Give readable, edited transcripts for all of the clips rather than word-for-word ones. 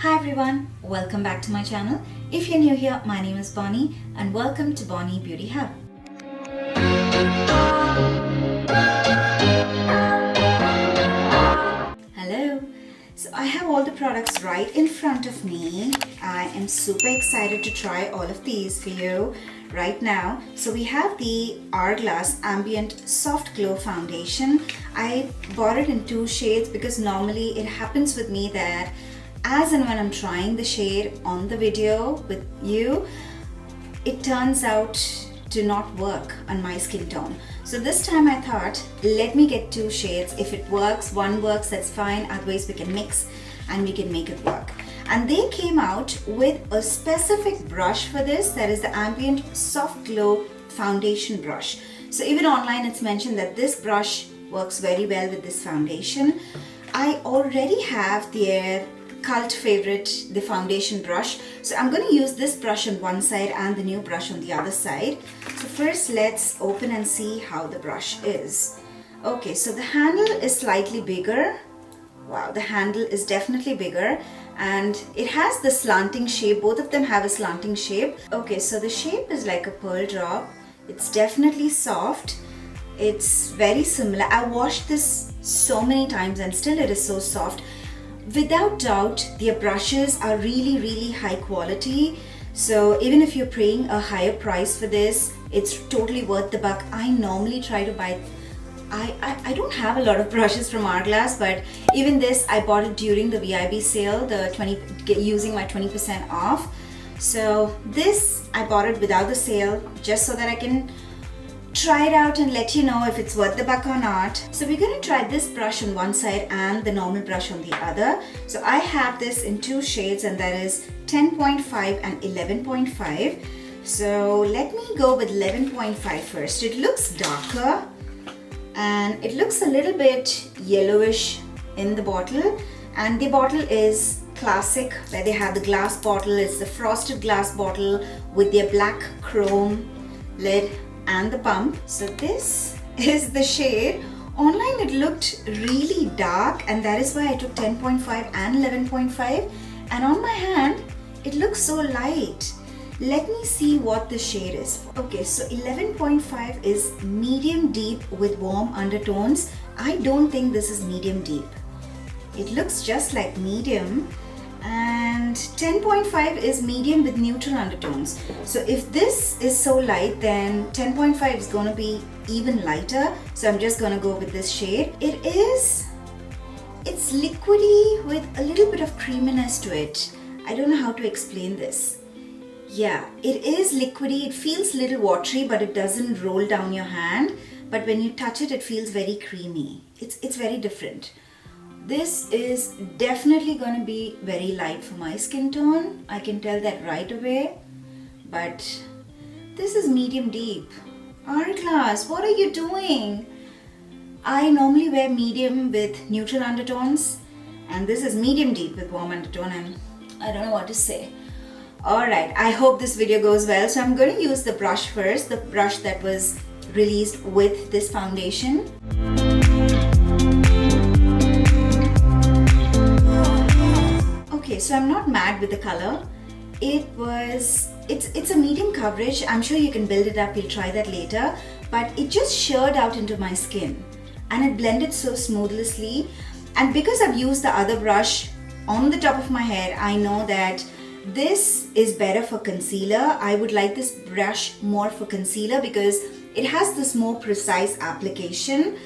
Hi everyone, welcome back to my channel. If you're new here, my name is Bonny and welcome to Bonny Beauty Hub. Hello. So I have all the products right in front of me. I am super excited to try all of these for you right now. So we have the Hourglass Ambient Soft Glow Foundation. I bought it in two shades because normally it happens with me that as and when I'm trying the shade on the video with you, it turns out to not work on my skin tone. So this time I thought, let me get two shades. If it works, one works, that's fine. Otherwise we can mix and we can make it work. And they came out with a specific brush for this, that is the Ambient Soft Glow Foundation brush. So even online it's mentioned that this brush works very well with this foundation. I already have their cult favorite, the foundation brush. So I'm going to use this brush on one side and the new brush on the other side. So first let's open and see how the brush is. Okay, so the handle is slightly bigger. Wow, the handle is definitely bigger and it has the slanting shape. Both of them have a slanting shape. Okay, so the shape is like a pearl drop. It's definitely soft. It's very similar. I washed this so many times and still it is so soft. Without doubt, their brushes are really high quality. So even if you're paying a higher price for this, it's totally worth the buck. I normally try to buy, I don't have a lot of brushes from Hourglass, but even this I bought it during the VIB sale, using my 20% off. So this I bought it without the sale just so that I can try it out and let you know if it's worth the buck or not. So we're going to try this brush on one side and the normal brush on the other. So I have this in two shades and that is 10.5 and 11.5. So let me go with 11.5 first. It looks darker and it looks a little bit yellowish in the bottle, and the bottle is classic where they have the glass bottle. It's the frosted glass bottle with their black chrome lid and the pump. So this is the shade. Online it looked really dark and that is why I took 10.5 and 11.5, and on my hand it looks so light. Let me see what the shade is. Okay, so 11.5 is medium deep with warm undertones. I don't think this is medium deep. It looks just like medium. And 10.5 is medium with neutral undertones. So if this is so light, then 10.5 is going to be even lighter. So I'm just going to go with this shade. It's liquidy with a little bit of creaminess to it. I don't know how to explain this. Yeah, it is liquidy. It feels a little watery, but it doesn't roll down your hand. But when you touch it, it feels very creamy. It's very different. This is definitely going to be very light for my skin tone. I can tell that right away. But this is medium deep. Hourglass, what are you doing? I normally wear medium with neutral undertones, and this is medium deep with warm undertone, and I don't know what to say. Alright, I hope this video goes well. So I'm going to use the brush first, the brush that was released with this foundation. Okay, so I'm not mad with the color. It's a medium coverage. I'm sure you can build it up. We'll try that later. But it just sheared out into my skin and it blended so smoothly. And because I've used the other brush on the top of my head, I know that this is better for concealer. I would like this brush more for concealer because it has this more precise application.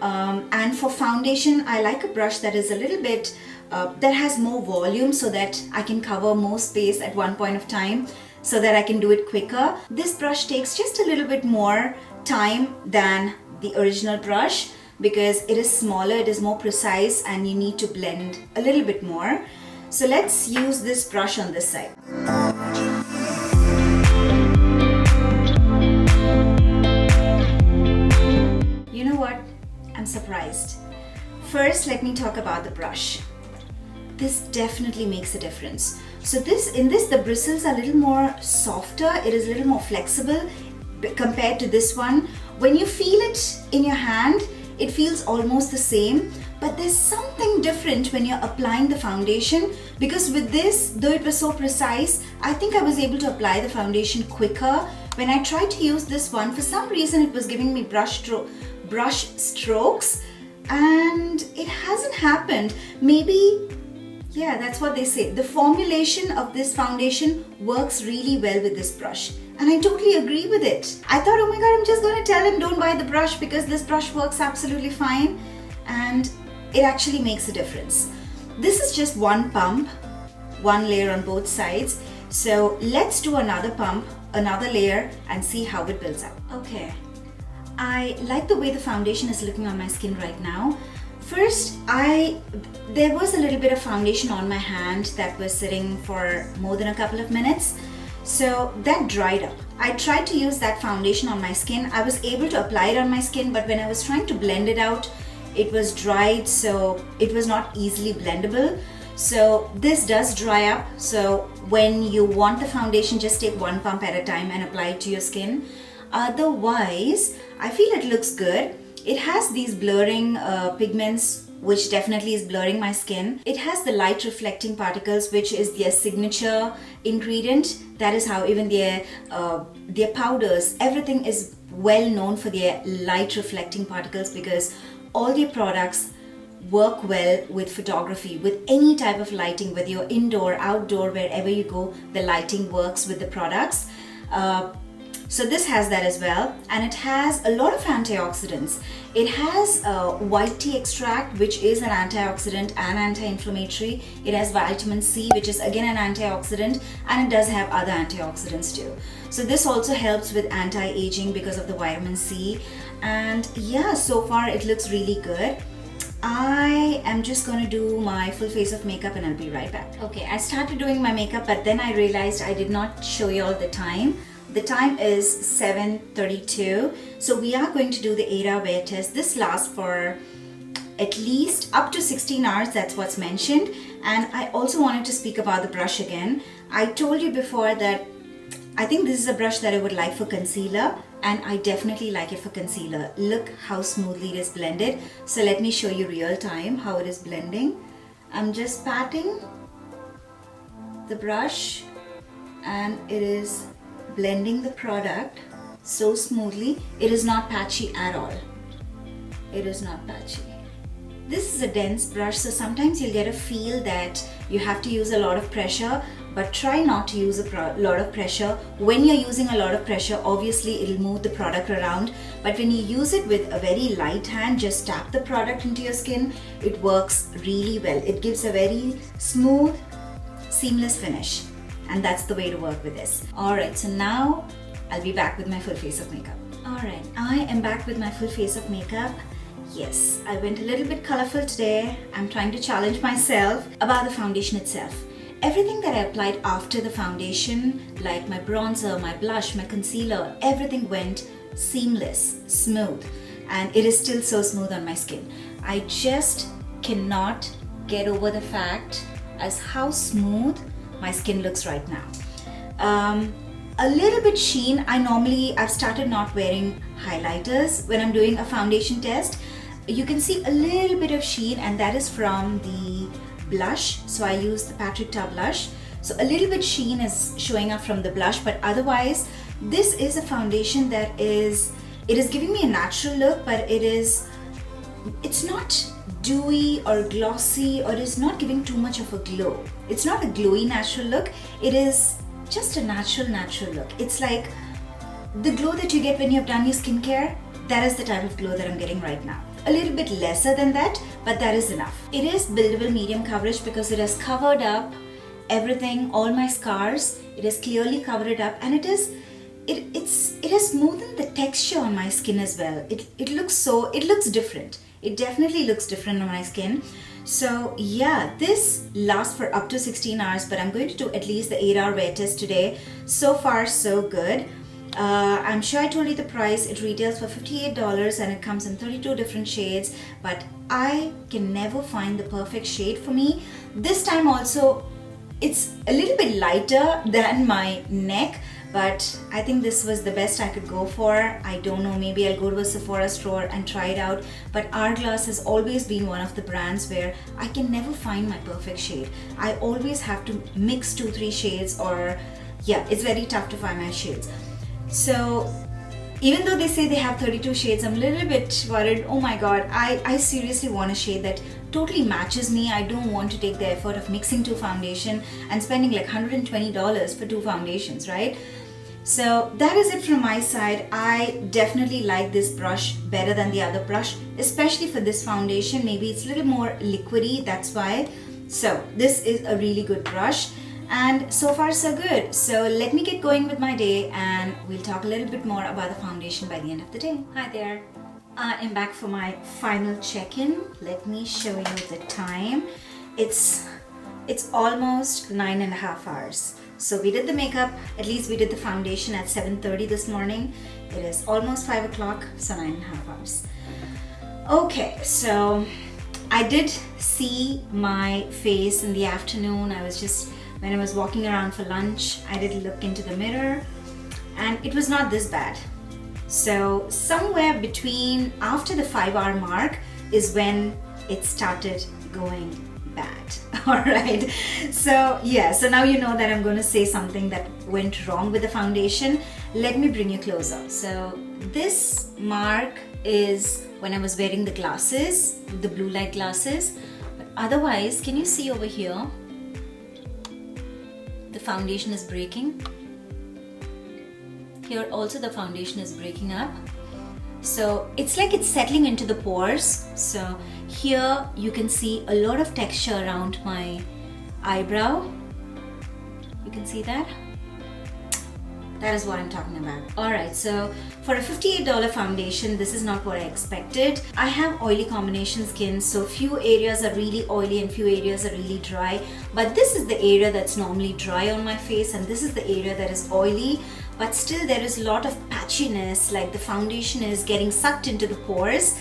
And for foundation, I like a brush that is a little bit that has more volume so that I can cover more space at one point of time, so that I can do it quicker. This brush takes just a little bit more time than the original brush because it is smaller, it is more precise, and you need to blend a little bit more. So let's use this brush on this side. You know what? I'm surprised. First, let me talk about the brush. This definitely makes a difference. So in this the bristles are a little more softer. It is a little more flexible compared to this one. When you feel it in your hand, it feels almost the same, But there's something different when you're applying the foundation, because with this, though it was so precise, I think I was able to apply the foundation quicker. When I tried to use this one, for some reason it was giving me brush strokes, and it hasn't happened. Maybe, yeah, that's what they say. The formulation of this foundation works really well with this brush. And I totally agree with it. I thought, oh my god, I'm just going to tell him don't buy the brush because this brush works absolutely fine. And it actually makes a difference. This is just one pump, one layer on both sides. So let's do another pump, another layer, and see how it builds up. Okay, I like the way the foundation is looking on my skin right now. First, there was a little bit of foundation on my hand that was sitting for more than a couple of minutes. So that dried up. I tried to use that foundation on my skin. I was able to apply it on my skin, but when I was trying to blend it out, it was dried, so it was not easily blendable. So this does dry up. So when you want the foundation, just take one pump at a time and apply it to your skin. Otherwise, I feel it looks good. It has these blurring pigments, which definitely is blurring my skin. It has the light reflecting particles, which is their signature ingredient. That is how even their powders, everything is well known for their light reflecting particles, because all their products work well with photography, with any type of lighting, whether you're indoor, outdoor, wherever you go, the lighting works with the products. So this has that as well, and it has a lot of antioxidants. It has white tea extract, which is an antioxidant and anti-inflammatory. It has vitamin C, which is again an antioxidant, and it does have other antioxidants too. So this also helps with anti-aging because of the vitamin C. And yeah, so far it looks really good. I am just going to do my full face of makeup and I'll be right back. Okay, I started doing my makeup, but then I realized I did not show you all the time. The time is 7:32, so we are going to do the 8-hour wear test. This lasts for at least up to 16 hours, that's what's mentioned. And I also wanted to speak about the brush again. I told you before that I think this is a brush that I would like for concealer, and I definitely like it for concealer. Look how smoothly it is blended. So let me show you real time how it is blending. I'm just patting the brush and it is blending the product so smoothly. It is not patchy at all. It is not patchy. This is a dense brush, so sometimes you'll get a feel that you have to use a lot of pressure, but try not to use a lot of pressure. When you're using a lot of pressure, obviously it'll move the product around, but when you use it with a very light hand, just tap the product into your skin, it works really well. It gives a very smooth, seamless finish. And that's the way to work with this. Alright, so now I'll be back with my full face of makeup. Alright, I am back with my full face of makeup. Yes, I went a little bit colorful today. I'm trying to challenge myself about the foundation itself. Everything that I applied after the foundation, like my bronzer, my blush, my concealer, everything went seamless, smooth. And it is still so smooth on my skin. I just cannot get over the fact as how smooth my skin looks right now. A little bit sheen. I've started not wearing highlighters when I'm doing a foundation test. You can see a little bit of sheen, and that is from the blush. So I use the Patrick Ta blush. So a little bit sheen is showing up from the blush, but otherwise this is a foundation that it is giving me a natural look, but it's not dewy or glossy, or is not giving too much of a glow. It's not a glowy natural look. It is just a natural look. It's like the glow that you get when you've done your skincare. That is the type of glow that I'm getting right now. A little bit lesser than that, but that is enough. It is buildable medium coverage because it has covered up everything, all my scars. It has clearly covered it up, and it has smoothened the texture on my skin as well. It looks different. It definitely looks different on my skin. So yeah, this lasts for up to 16 hours, but I'm going to do at least the 8-hour wear test today. So far, so good. I'm sure I told you the price. It retails for $58 and it comes in 32 different shades, but I can never find the perfect shade for me. This time also, it's a little bit lighter than my neck, but I think this was the best I could go for. I don't know, maybe I'll go to a Sephora store and try it out, but Hourglass has always been one of the brands where I can never find my perfect shade. I always have to mix 2-3 shades, or yeah, it's very tough to find my shades. So even though they say they have 32 shades, I'm a little bit worried. Oh my god, I seriously want a shade that totally matches me. I don't want to take the effort of mixing 2 foundation and spending like $120 for 2 foundations, right? So that is it from my side. I definitely like this brush better than the other brush, especially for this foundation. Maybe it's a little more liquidy, that's why. So this is a really good brush, and so far so good. So let me get going with my day, and we'll talk a little bit more about the foundation by the end of the day. Hi there. I am back for my final check-in. Let me show you the time. It's almost 9.5 hours. So we did the makeup, at least we did the foundation at 7:30 this morning. It is almost 5 o'clock, so 9.5 hours. Okay, so I did see my face in the afternoon. When I was walking around for lunch, I did look into the mirror, and it was not this bad. So somewhere between after the 5-hour mark is when it started going bad. All right, so yeah, so now you know that I'm going to say something that went wrong with the foundation. Let me bring you closer. So this mark is when I was wearing the glasses, the blue light glasses, but otherwise, can you see over here, the foundation is breaking. Here also the foundation is breaking up. So it's like it's settling into the pores. So here you can see a lot of texture around my eyebrow. You can see that? That is what I'm talking about. Alright, so for a $58 foundation, this is not what I expected. I have oily combination skin, so few areas are really oily and few areas are really dry. But this is the area that's normally dry on my face, and this is the area that is oily. But still there is a lot of patchiness, like the foundation is getting sucked into the pores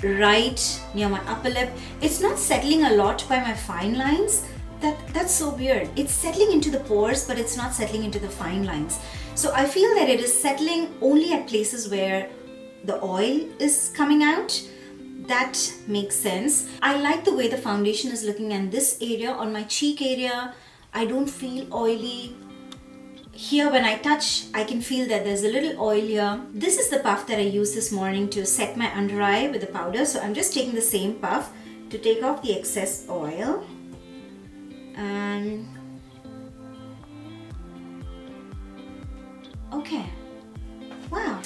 right near my upper lip. It's not settling a lot by my fine lines. That's so weird. It's settling into the pores, but it's not settling into the fine lines. So I feel that it is settling only at places where the oil is coming out. That makes sense. I like the way the foundation is looking, and this area on my cheek area, I don't feel oily. Here when I touch, I can feel that there's a little oil here. This is the puff that I used this morning to set my under eye with the powder. So I'm just taking the same puff to take off the excess oil. And okay, wow.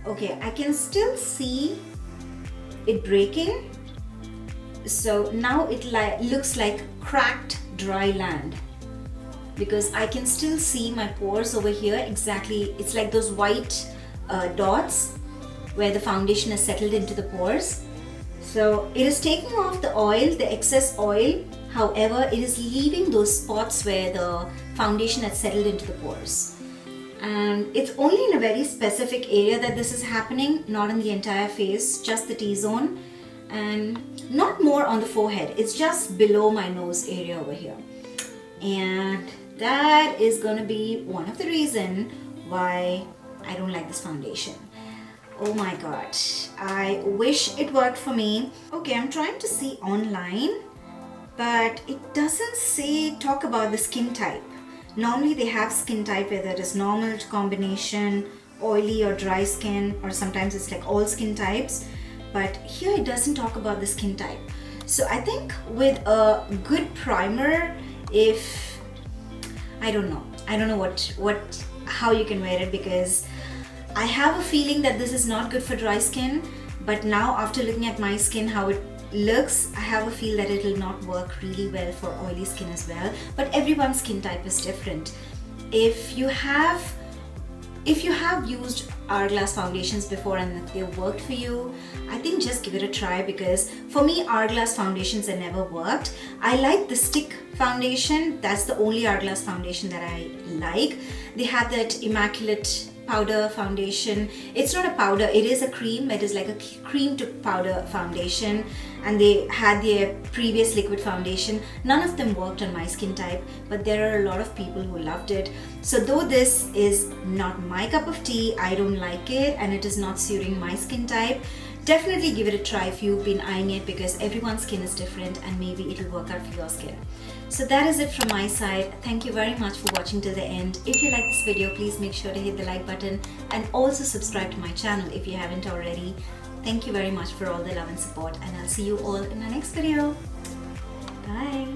Okay, I can still see it breaking. So now it looks like cracked dry land, because I can still see my pores over here. Exactly, it's like those white dots where the foundation has settled into the pores. So it is taking off the oil, the excess oil. However, it is leaving those spots where the foundation has settled into the pores. And it's only in a very specific area that this is happening, not in the entire face, just the T-zone, and not more on the forehead. It's just below my nose area over here. And that is going to be one of the reasons why I don't like this foundation. Oh my god, I wish it worked for me. Okay, I'm trying to see online, but it doesn't talk about the skin type. Normally they have skin type where there is normal, combination, oily or dry skin, or sometimes it's like all skin types, but here it doesn't talk about the skin type. So I think with a good primer, if I don't know how you can wear it, because I have a feeling that this is not good for dry skin, but now after looking at my skin, how it looks, I have a feel that it will not work really well for oily skin as well. But everyone's skin type is different. If you have used Hourglass foundations before and they worked for you, I think just give it a try, because for me Hourglass foundations have never worked. I like the stick foundation. That's the only Hourglass foundation that I like. They have that immaculate powder foundation. It's not a powder, it is a cream. It is like a cream to powder foundation, and they had their previous liquid foundation. None of them worked on my skin type, but there are a lot of people who loved it. So though this is not my cup of tea, I don't like it, and it is not suiting my skin type, definitely give it a try if you've been eyeing it, because everyone's skin is different and maybe it'll work out for your skin. So that is it from my side. Thank you very much for watching to the end. If you like this video, please make sure to hit the like button and also subscribe to my channel if you haven't already. Thank you very much for all the love and support, and I'll see you all in my next video. Bye.